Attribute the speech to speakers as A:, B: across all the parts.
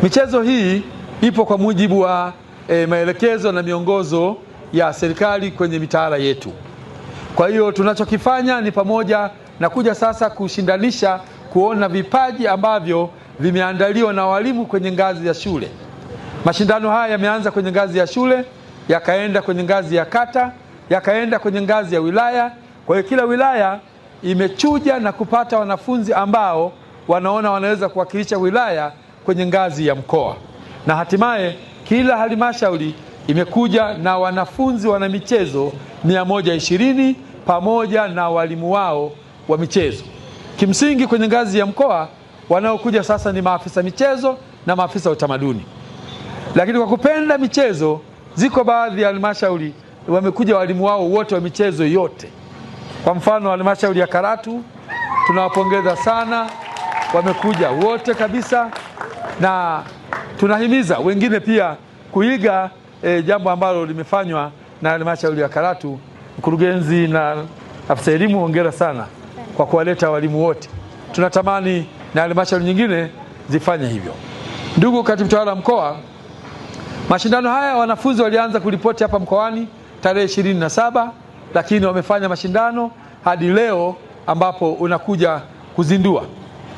A: Michezo hii ipo kwa mujibu wa maelekezo na miongozo ya serikali kwenye mitaala yetu. Kwa hiyo tunachokifanya ni pamoja na kuja sasa kushindanisha, kuona vipaji ambavyo vimeandaliwa na walimu kwenye ngazi ya shule. Mashindano haya yameanza kwenye ngazi ya shule, yakaenda kwenye ngazi ya kata, yakaenda kwenye ngazi ya wilaya. Kwa hiyo kila wilaya imechuja na kupata wanafunzi ambao wanaona wanaweza kuwakilisha wilaya kwenye ngazi ya mkoa, na hatimaye kila halmashauri imekuja na wanafunzi wana michezo 120 pamoja na walimu wao wa michezo. Kimsingi kwenye ngazi ya mkoa wanaokuja sasa ni maafisa michezo na maafisa utamaduni, lakini kwa kupenda michezo ziko baadhi ya halmashauri wamekuja walimu wao wote wa michezo yote. Kwa mfano halmashauri ya Karatu tunawapongeza sana, wamekuja wote kabisa, na tunahimiza wengine pia kuiga jambo ambalo limefanywa na halmashauri ya Karatu. Mkurugenzi na afisa elimu, hongera sana kwa kuwaleta walimu wote. Tunatamani na halmashauri nyingine zifanye hivyo. Ndugu katibu tawala mkoa, mashindano haya wanafunzi walianza kuripoti hapa mkoani tarehe 27, lakini wamefanya mashindano hadi leo ambapo unakuja kuzindua.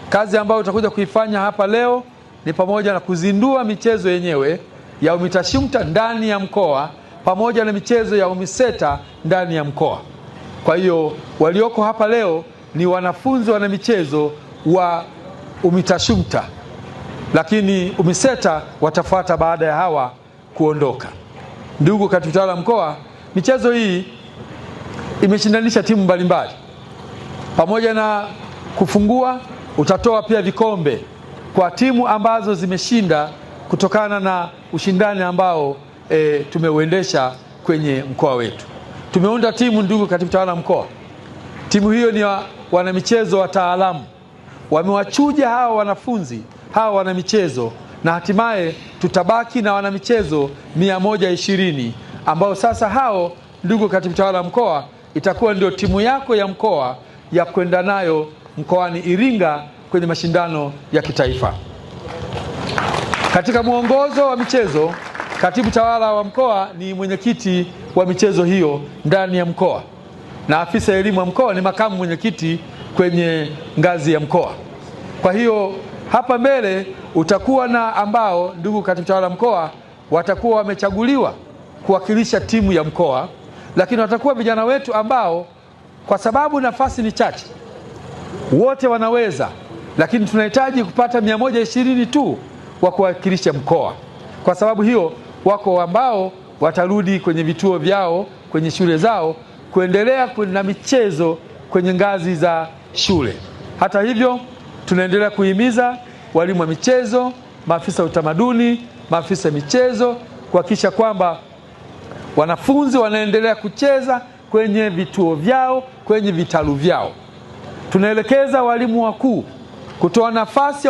A: Kazi ambayo utakuja kuifanya hapa leo ni pamoja na kuzindua michezo yenyewe ya UMITASHUMTA ndani ya mkoa pamoja na michezo ya UMISETA ndani ya mkoa. Kwa hiyo walioko hapa leo ni wanafunzi wana michezo wa UMITASHUMTA, lakini UMISETA watafuata baada ya hawa kuondoka. Ndugu katibu tawala mkoa, michezo hii imeshindanisha timu mbalimbali. Pamoja na kufungua, utatoa pia vikombe kwa timu ambazo zimeshinda kutokana na ushindani ambao tumeuendesha kwenye mkoa wetu. Tumeunda timu, ndugu katibu tawala mkoa. Timu hiyo ni wana michezo wataalamu, wamewachuja hawa wanafunzi hawa wana michezo, na hatimaye tutabaki na wana michezo 120 ambao sasa hao, ndugu katibu tawala mkoa, itakuwa ndio timu yako ya mkoa ya kwenda nayo mkoani Iringa kwenye mashindano ya kitaifa. Katika mwongozo wa michezo, katibu tawala wa mkoa ni mwenyekiti wa michezo hiyo ndani ya mkoa, na afisa elimu wa mkoa ni makamu mwenyekiti kwenye ngazi ya mkoa. Kwa hiyo hapa mbele utakuwa na ambao, ndugu katibu tawala mkoa, watakuwa wamechaguliwa kuwakilisha timu ya mkoa, lakini watakuwa vijana wetu ambao kwa sababu nafasi ni chache wote wanaweza, lakini tunahitaji kupata 120 tu wa kuwakilisha mkoa. Kwa sababu hiyo wako ambao watarudi kwenye vituo vyao, kwenye shule zao, kuendelea na michezo kwenye ngazi za shule. Hata hivyo tunaendelea kuhimiza walimu wa michezo, maafisa utamaduni, maafisa michezo kuhakikisha kwamba wanafunzi wanaendelea kucheza kwenye vituo vyao, kwenye vitalu vyao. Tunaelekeza walimu wakuu kutoa nafasi